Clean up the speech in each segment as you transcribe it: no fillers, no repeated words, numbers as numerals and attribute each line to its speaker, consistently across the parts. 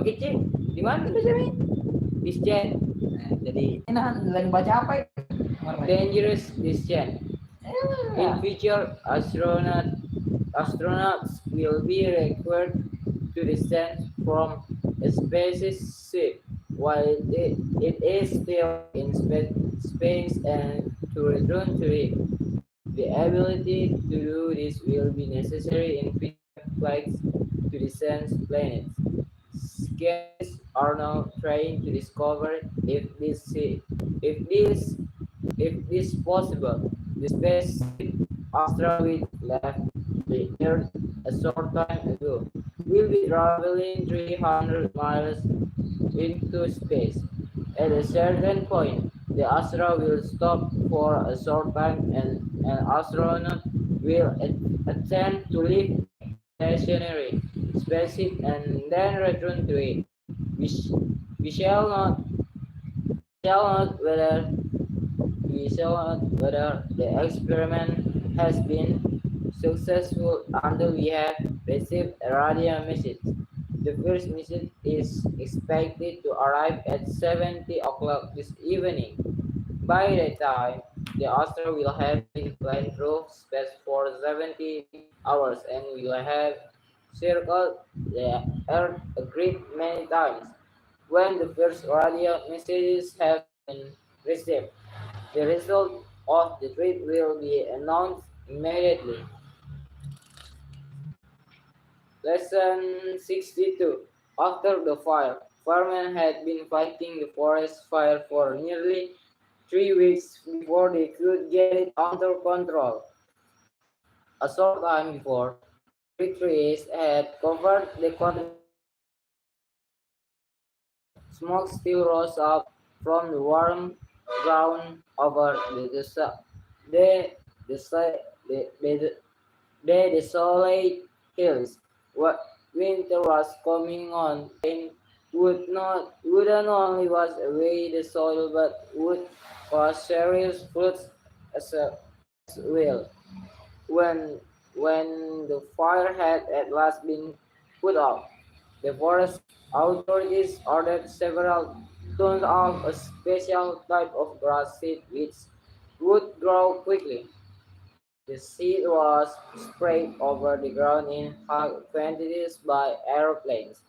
Speaker 1: pakai C. Di mana tulisannya? Discent. Nah, jadi
Speaker 2: lagi baca apa itu?
Speaker 1: dangerous descent. In future, astronauts will be required to descend from a spaceship while it is still in space and to return to it. The ability to do this will be necessary in future flights to distant planets. Scientists are now trying to discover if this if this possible. The spaceship Astra which left the Earth a short time ago will be traveling 300 miles into space. At a certain point, the Astra will stop for a short time and an astronaut will attempt to leave stationary spaceship and then return to it. We, sh- we shall not whether we shall not whether the experiment has been successful until we have received a radio message. The first message is expected to arrive at 70 o'clock this evening. By that time, the Astra will have been flying through space for 70 hours and will have circled the Earth a great many times. When the first radio messages have been received, the result of the trip will be announced immediately. Lesson 62. After the fire, firemen had been fighting the forest fire for nearly 3 weeks before they could get it under control. A short time before, the trees had covered the country. Smoke still rose up from the warm ground over the, desi- the desolate hills. What winter was coming on, rain wouldn't only wash away the soil, but would cause serious floods as well. When when the fire had at last been put out, the forest authorities ordered several tons of a special type of grass seed which would grow quickly. The seed was sprayed over the ground in high quantities by aeroplanes.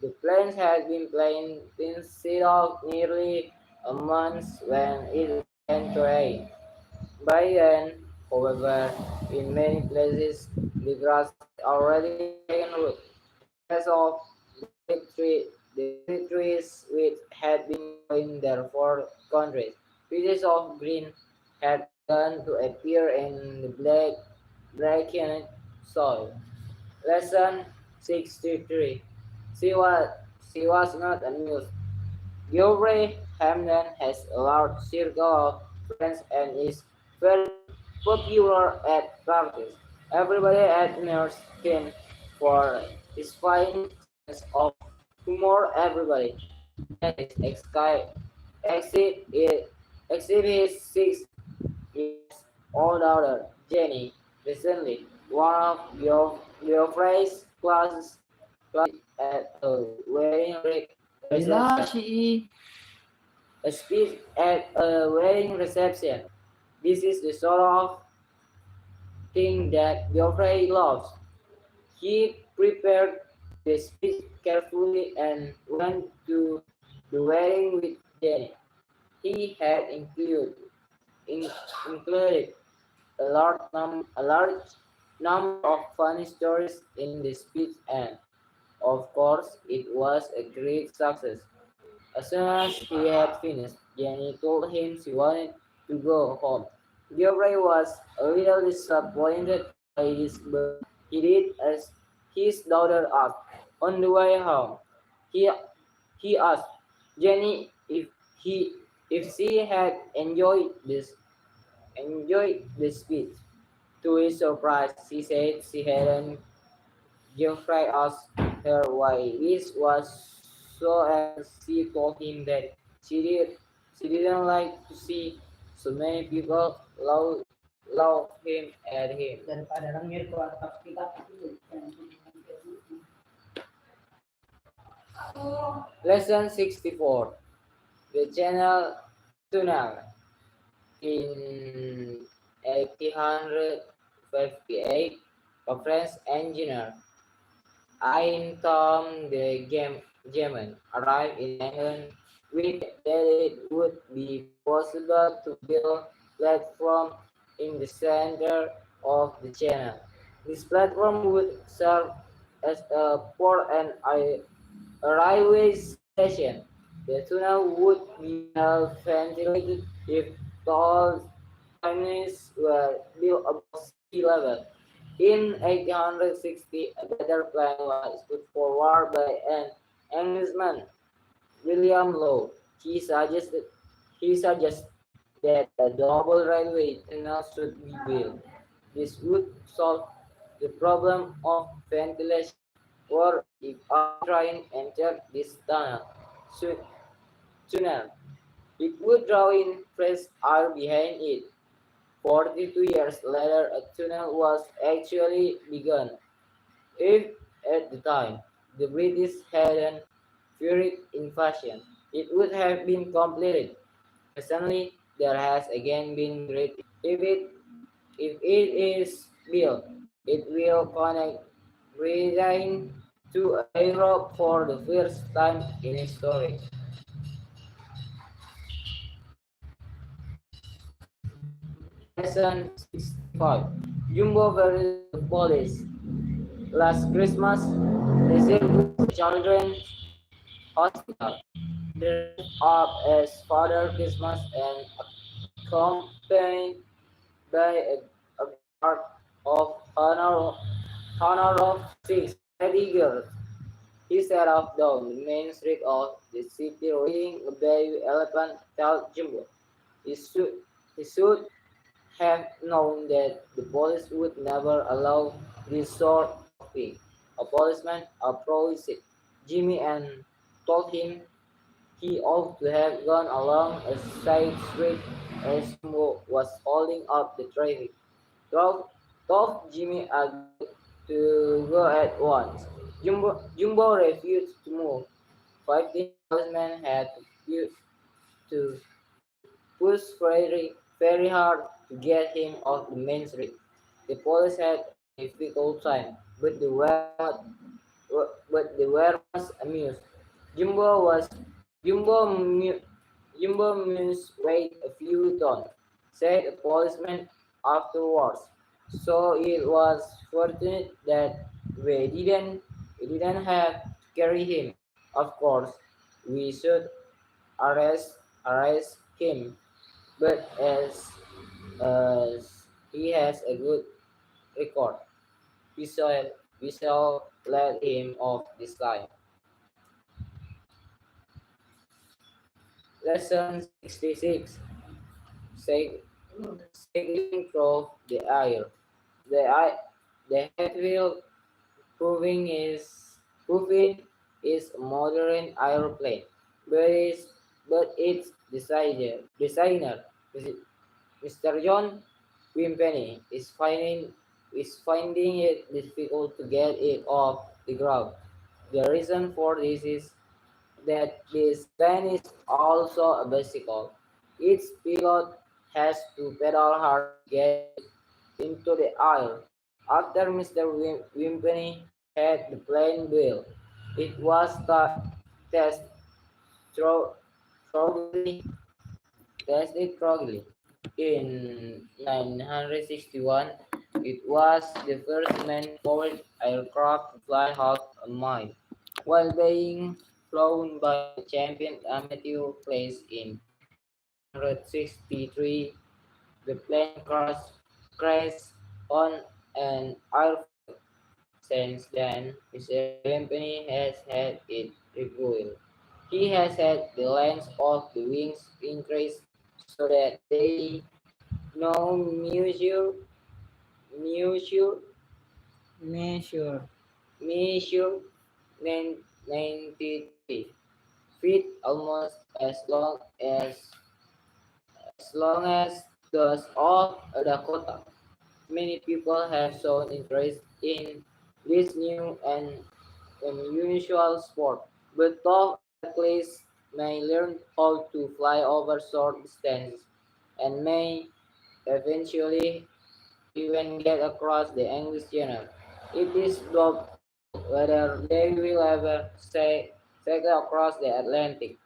Speaker 1: The planes had been planted seed of nearly a month when it began to rain. By then, however, in many places the grass had already taken root. As of the trees which had been growing there for countries, pieces of green had begun to appear in the blackened soil. Lesson 63. She was not amused. Geoffrey Hamden has a large circle of friends and is very popular at parties. Everybody admires him for his fine sense of humor. Everybody that is except, except his 6 years old daughter, Jenny. Recently, one of Geoffrey's classes at a wedding reception. A speech at a wedding reception. This is the sort of thing that Geoffrey loves. He prepared the speech carefully and went to the wedding with Jenny. He had included a large number of funny stories in the speech, and of course, it was a great success. As soon as he had finished, Jenny told him she wanted to go home. Geoffrey was a little disappointed by this, but he did as his daughter asked. On the way home, he, he asked Jenny he if she had enjoyed the speech. To his surprise, she said she hadn't. Geoffrey asked her why this was so, and she told him that she didn't like to see so many people love him at him. Lesson 64. The channel tunnel in 1858. Conference engineer Ein Tom the German arrived in England with that it would be possible to build platform in the center of the channel. This platform would serve as a port and a railway station. The tunnel would be well ventilated if tall chimneys were built above sea level. In 1860, a better plan was put forward by an Englishman, William Law. He suggested that a double railway tunnel should be built. This would solve the problem of ventilation, or if a train entered this tunnel, it would draw in fresh air behind it. 42 years later, a tunnel was actually begun. If at the time the British hadn't feared invasion, it would have been completed. Recently, there has again been great. If it is built, it will connect Britain to Europe for the first time in history. Lesson 65. Jumbo versus the police. Last Christmas, the Circus Children's Hospital dressed up as Father Christmas and accompanied by a guard of honor of six teddy girls. He set off down the main street of the city riding a baby elephant called Jumbo. He should, he should have known that the police would never allow this sort of thing. A policeman approached Jimmy and told him he ought to have gone along a side street as Jumbo was holding up the traffic. Told, told Jimmy agreed to go at once. Jumbo refused to move. 15 policemen had to push very hard to get him off the main street. The police had a difficult time, but they were much amused. Jumbo was Jumbo mu- Jumbo must weighed a few tons, said a policeman afterwards. So it was fortunate that we didn't have to carry him. Of course, we should arrest him, but as he has a good record, we shall we shall let him off this time. Lesson 66. Sag- Sailing through the air. The, I- the headwheel proving is Puffin is a modern aeroplane, but its designer Mr. John Wimpeny is finding it difficult to get it off the ground. The reason for this is that this plane is also a bicycle. Its pilot has to pedal hard to get it into the air. After Mr. Wimpeny had the plane built, it was test thro- thoroughly tested thoroughly. In 961, it was the first man-powered aircraft to fly half a mile. While being flown by the champion amateur class in 963, the plane crashed on an airfield. Since then, Mr. Company has had it rebuilt. He has had the length of the wings increased so that they now measure,
Speaker 2: Measure.
Speaker 1: measure 93 feet, almost as long as those of Dakota. Many people have shown interest in this new and unusual sport. but Toph at least may learn how to fly over short distances and may eventually even get across the English Channel. It is doubtful whether they will ever sail across the Atlantic.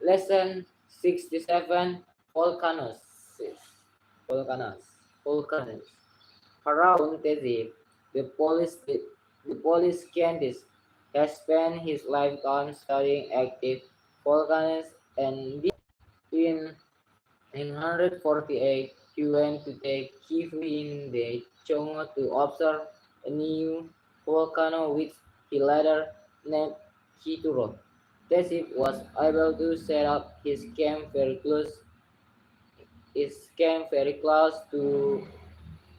Speaker 1: Lesson 67: Volcanoes. Volcanoes. Volcanoes. Around Tezib, the police scientist has spent his lifetime studying active volcanoes, and in 948 he went to take Kifu in the Chongo to observe a new volcano which he later named Kituro. Tezib was able to set up his camp very close to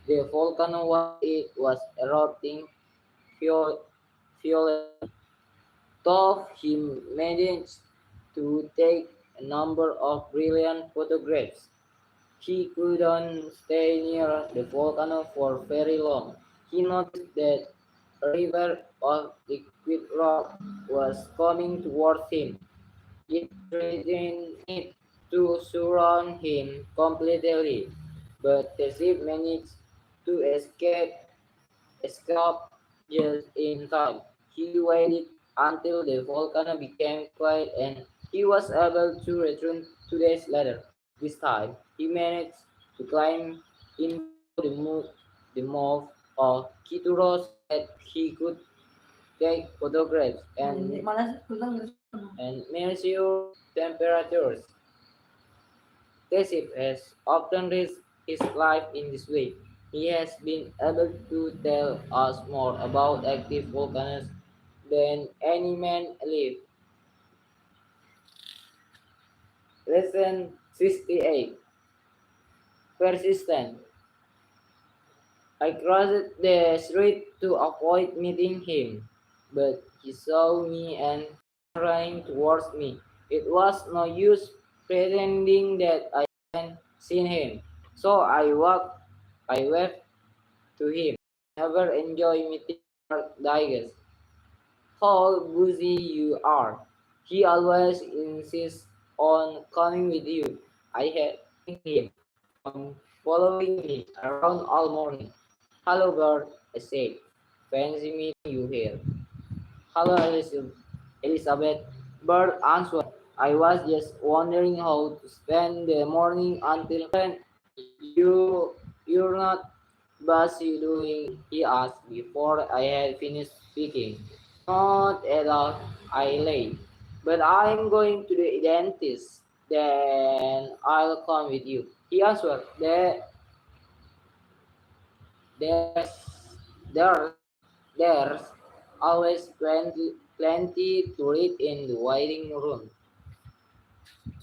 Speaker 1: the volcano while it was erupting viol- violently. Though he managed to take a number of brilliant photographs, he couldn't stay near the volcano for very long. He noticed that a river of liquid rock was coming towards him. It threatened to surround him completely, but the ship managed to escape just in time. He waited until the volcano became quiet and he was able to return 2 days later. This time, he managed to climb into the mouth of Kituro so that he could take photographs and measure temperatures. Tesip has often risked his life in this way. He has been able to tell us more about active volcanoes than any man alive. Lesson 68: Persistent. I crossed the street to avoid meeting him, but he saw me and came running towards me. It was no use pretending that I hadn't seen him, so I waved to him. Never enjoy meeting Lord Digas. How busy you are. He always insists on coming with you. I had him from following me around all morning. Hello, Bird, I said. Fancy meeting you here. Hello, Elizabeth. Bird answered. I was just wondering how to spend the morning until when you're not busy doing, he asked before I had finished speaking. Not at all, I lay. But I'm going to the dentist. Then I'll come with you. He answered. There's, there's, there's always plenty to read in the waiting room.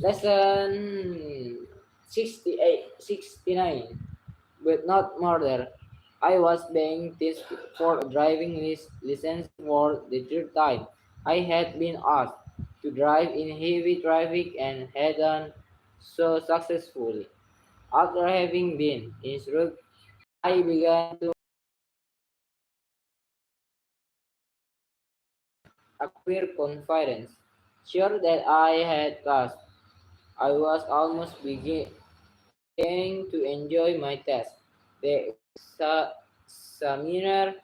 Speaker 1: Lesson 69, but not murder. I was being tested for a driving license for the third time. I had been asked to drive in heavy traffic and had done so successfully. After having been instructed, I began to acquire confidence. Sure that I had passed, I was almost beginning to enjoy my test. The examiner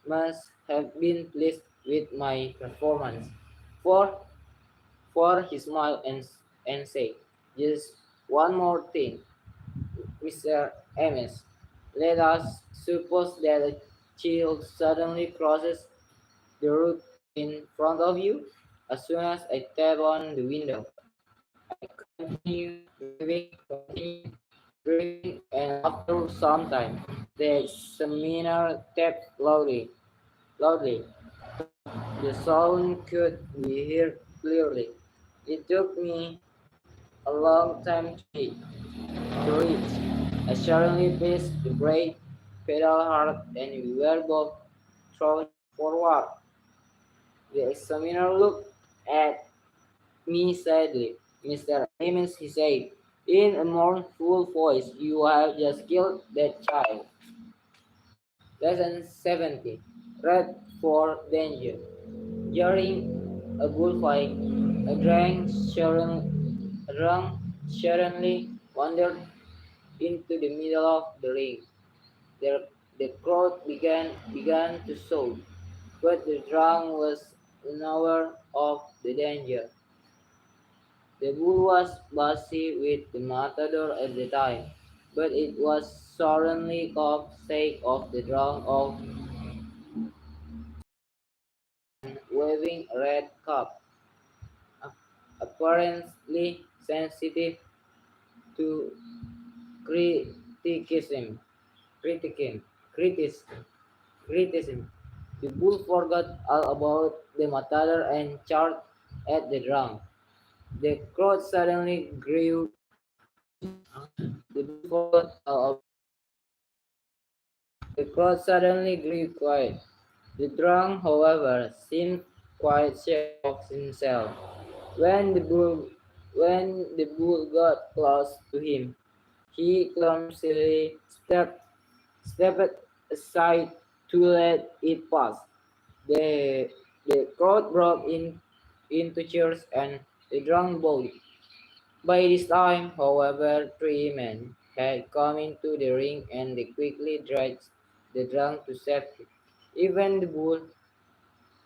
Speaker 1: must have been pleased with my performance, for he smiled and said, "Just one more thing, Mr. MS. Let us suppose that a child suddenly crosses the road in front of you. As soon as I tap on the window, I continue driving, and after some time, the examiner tapped loudly. The sound could be heard clearly. It took me a long time to reach. I suddenly pressed the brake pedal hard and we were both thrown forward. The examiner looked at me sadly. Mr. Emmons, he said, in a mournful voice, you have just killed that child. Lesson 70. Red for danger. During a bullfight. A drunk suddenly wandered into the middle of the ring. The, the crowd began to shout, but the drunk was unaware of the danger. The bull was busy with the matador at the time, but it was suddenly caught sick of the drunk of waving a red cap, apparently sensitive to criticism. Criticism. Criticism. Criticism. The bull forgot all about the matador and charged at the drum. The crowd suddenly grew quiet. The bull forgot all The crowd suddenly grew quiet. The drunk, however, seemed quite sure of himself. When the bull when the bull got close to him, he clumsily stepped aside to let it pass. The the crowd broke into cheers and the drunk bowed. By this time, however, three men had come into the ring and they quickly dragged the drunk to safety. Even the bull,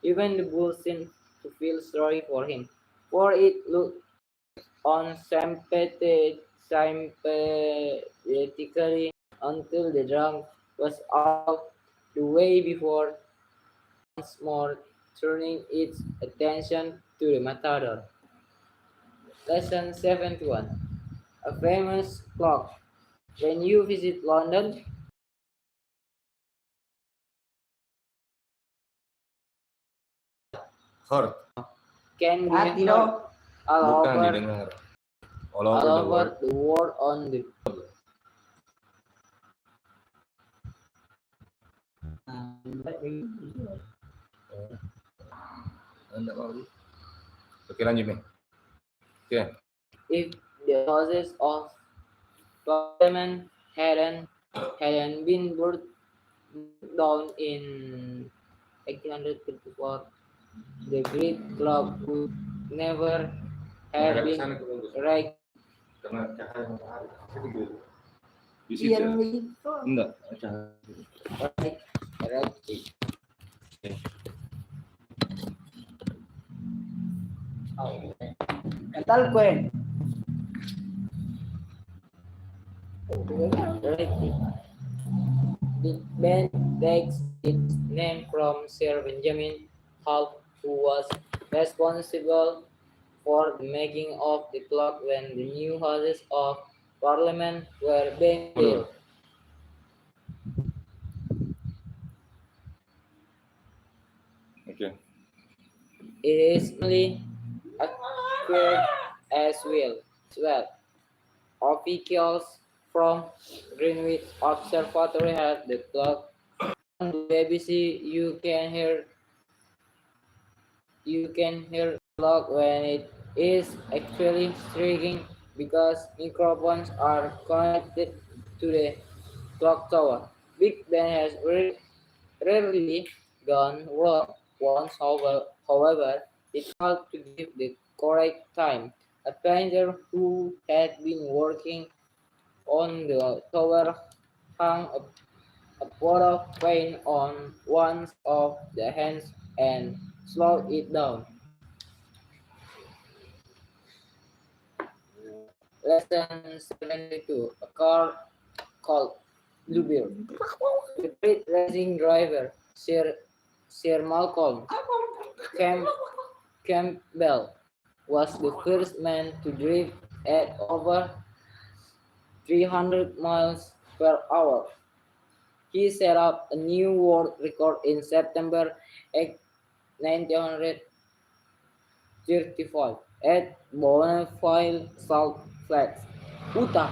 Speaker 1: even the bull seemed to feel sorry for him, for it looked on sympathetically until the drunk was out of the way before once more turning its attention to the matador. Lesson 71. A famous clock. When you visit London,
Speaker 3: Heard.
Speaker 1: can be
Speaker 2: Hati
Speaker 1: heard
Speaker 2: dong.
Speaker 1: all
Speaker 3: Bukan
Speaker 1: over,
Speaker 3: didengar. All
Speaker 1: all
Speaker 3: over the
Speaker 1: over
Speaker 3: world.
Speaker 1: the world on the
Speaker 3: Enggak apa-apa. Oke, lanjut nih. Oke.
Speaker 1: if the houses of Parliament hadn't been burnt down in 1834, the great clock would never have
Speaker 3: Menghadap ke
Speaker 1: been
Speaker 3: sana tuh bagus.
Speaker 1: erected.
Speaker 3: Karena cahaya matahari. Itu gitu. Di situ.
Speaker 2: Iya itu.
Speaker 3: Enggak, cahaya.
Speaker 1: erected. Oh,
Speaker 2: Tal kuen.
Speaker 1: erected. Big Ben takes its name from Sir Benjamin Holt, who was responsible for the making of the clock when the new Houses of Parliament were being built.
Speaker 3: Oke.
Speaker 1: It is only accurate as well. Officials from Greenwich Observatory had the clock on the BBC. You can hear the clock when it is actually striking because microphones are connected to the clock tower. Big Ben has rarely gone wrong once, however, it failed to give the correct time. A painter who had been working on the tower hung a pot of paint on one of the hands and slowed it down. Lesson 72. A car called Bluebeard. The great racing driver, Sir Malcolm Camp, Campbell, was the first man to drive at over 300 miles per hour. He set up a new world record in September 1935 at Bonneville Salt Flats, Utah.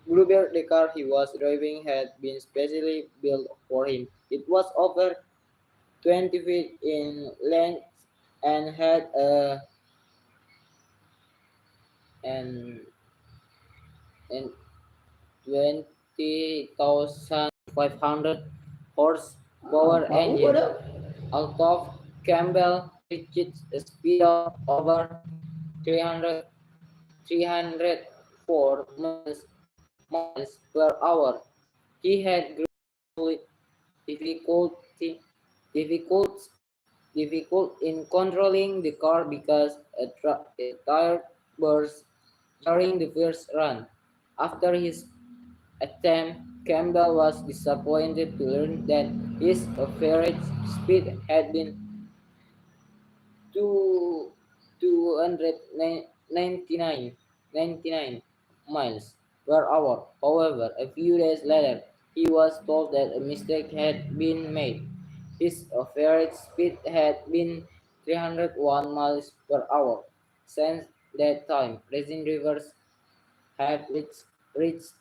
Speaker 1: Bluebird, the car he was driving, had been specially built for him. It was over 20 feet in length and had an, an 20,500 horsepower engine. Although Campbell reached a speed of over 300, 304 miles per hour. He had great difficulty, difficult, difficult in controlling the car because a tire burst during the first run. After his attempt, Campbell was disappointed to learn that his average speed had been two, 299 miles per hour. However, a few days later, he was told that a mistake had been made. His average speed had been 301 miles per hour. Since that time, racing drivers have reached, reached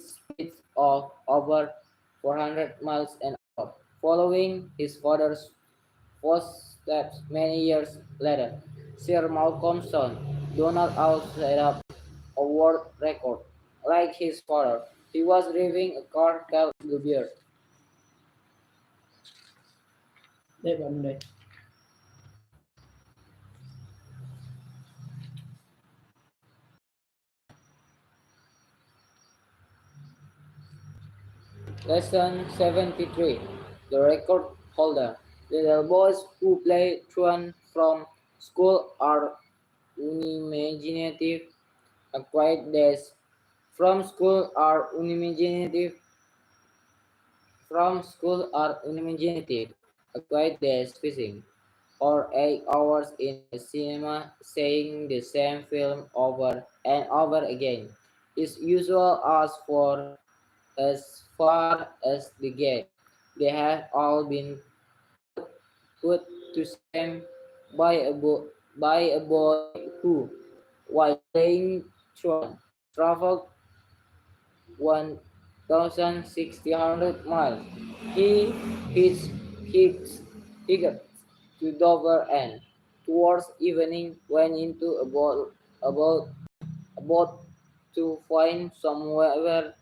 Speaker 1: speeds of over 400 miles an hour. Following his father's footsteps many years later, Sir Malcolm's son, Donald also set up a world record. Like his father, he was driving a car called the Bear.
Speaker 2: Đây bạn đây.
Speaker 1: Lesson 73. The record holder. Little boys who play truant from school are unimaginative, a quiet days from school are unimaginative, a quiet days fishing, or 8 hours in a cinema seeing the same film over and over again is usual as far as the game. They have all been put to shame by a boy who, while playing truant, traveled 1,600 miles. He hitched, hitched, hitched to Dover and, towards evening, went into about, about to find somewhere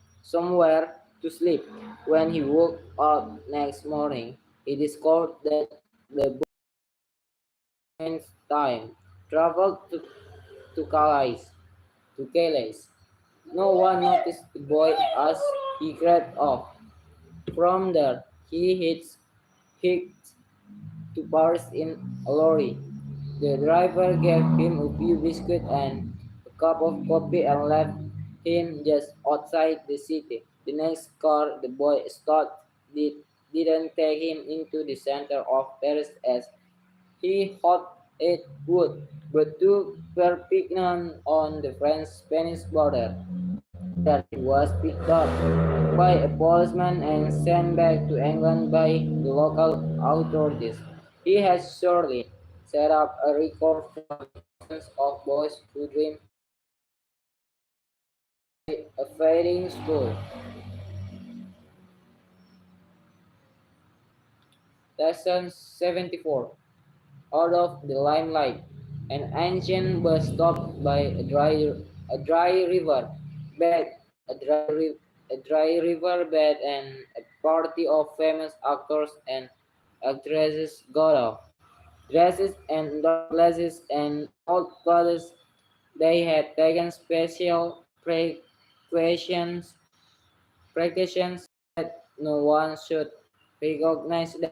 Speaker 1: to sleep. When he woke up next morning, he discovered that the boat's time traveled to Calais. To Calais. No one noticed the boy as he crept off. From there, he hitched to Paris in a lorry. The driver gave him a few biscuits and a cup of coffee and left him just outside the city. The next car the boy stopped didn't take him into the center of Paris as he hoped it would, but took Perpignan on the French-Spanish border. There he was picked up by a policeman and sent back to England by the local authorities. He has surely set up a record for thousands of boys who dream a fading school. Lesson 74. Out of the limelight. An ancient bus stopped by a dry river bed, a dry, a dry river bed, and a party of famous actors and actresses got off. Dresses and dark glasses and old clothes, they had taken special precautions, precautions that no one should recognize them.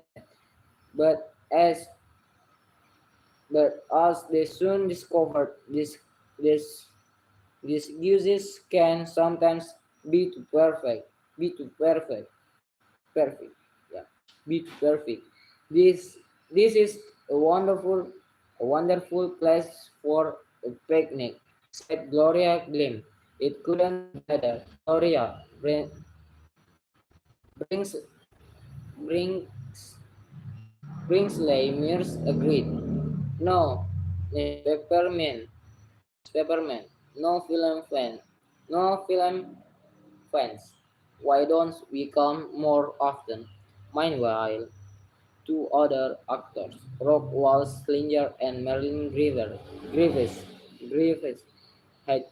Speaker 1: But as as they soon discovered, this these uses can sometimes be too perfect, be too perfect, yeah, be too perfect. This this is a wonderful place for a picnic, said Gloria Glim. It couldn't be better. Gloria brings brings Bringsley Mears agreed. No, Miss Peppermint, no film fan, no film fans. Why don't we come more often? Meanwhile, two other actors, Rock Wallace Slinger and Marilyn Griffiths, Griffiths had,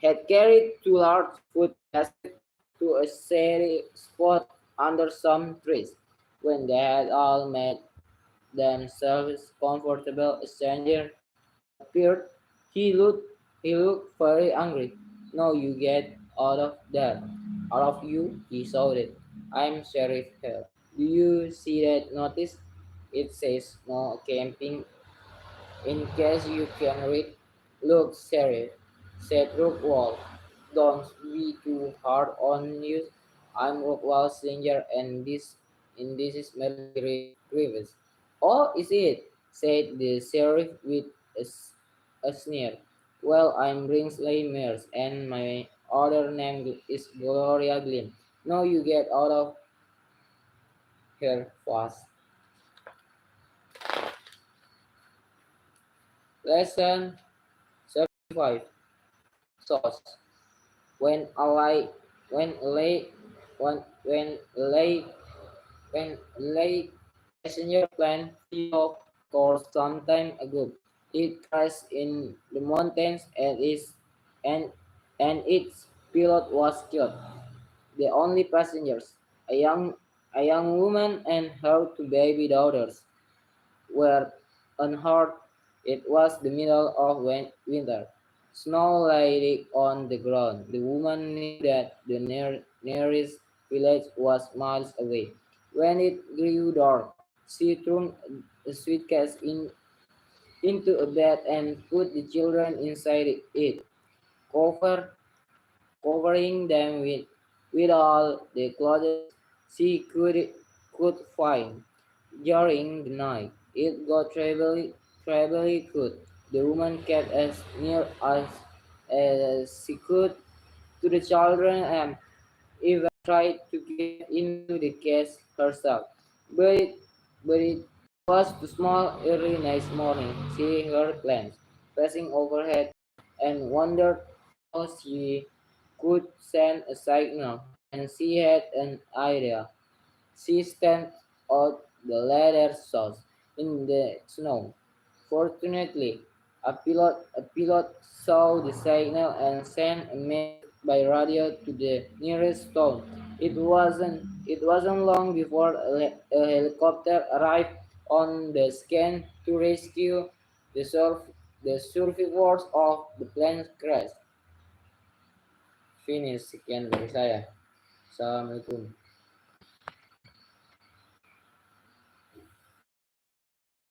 Speaker 1: had carried two large food baskets to a shady spot under some trees. When they had all met themselves comfortable. A stranger appeared. He looked he looked very angry. No, you get out of there. Out of you, he shouted. I'm Sheriff here. Do you see that notice? It says no camping. In case you can read, look, Sheriff, said Rockwell. Don't be too hard on you. I'm Rockwell Stranger and this is Merely Grievous. Oh, is it? Said the sheriff with a sneer. Well, I'm Brinsley Mears and my other name is Gloria Glynn. No, you get out of here fast. Lesson 75. Sauce. When a light, when a late, when late, when late passenger plane flew off course some time ago, it crashed in the mountains and and its pilot was killed. The only passengers, a young a young woman and her two baby daughters, were unhurt. It was the middle of winter. Snow lay on the ground. The woman knew that the nearest village was miles away. When it grew dark, she threw a suitcase into a bed and put the children inside it, cover, covering them with all the clothes she could find. During the night, it got terribly cold. The woman kept as near as she could to the children and even tried to get into the case herself. But it was too small. Early next morning, she heard planes passing overhead and wondered how she could send a signal. Then she had an idea. She stamped out the letter sauce in the snow. Fortunately, a pilot saw the signal and sent a message by radio to the nearest town. It wasn't long before a helicopter arrived on the scene to rescue the the survivors of the plane crash. Finish sekian dari saya. Assalamualaikum.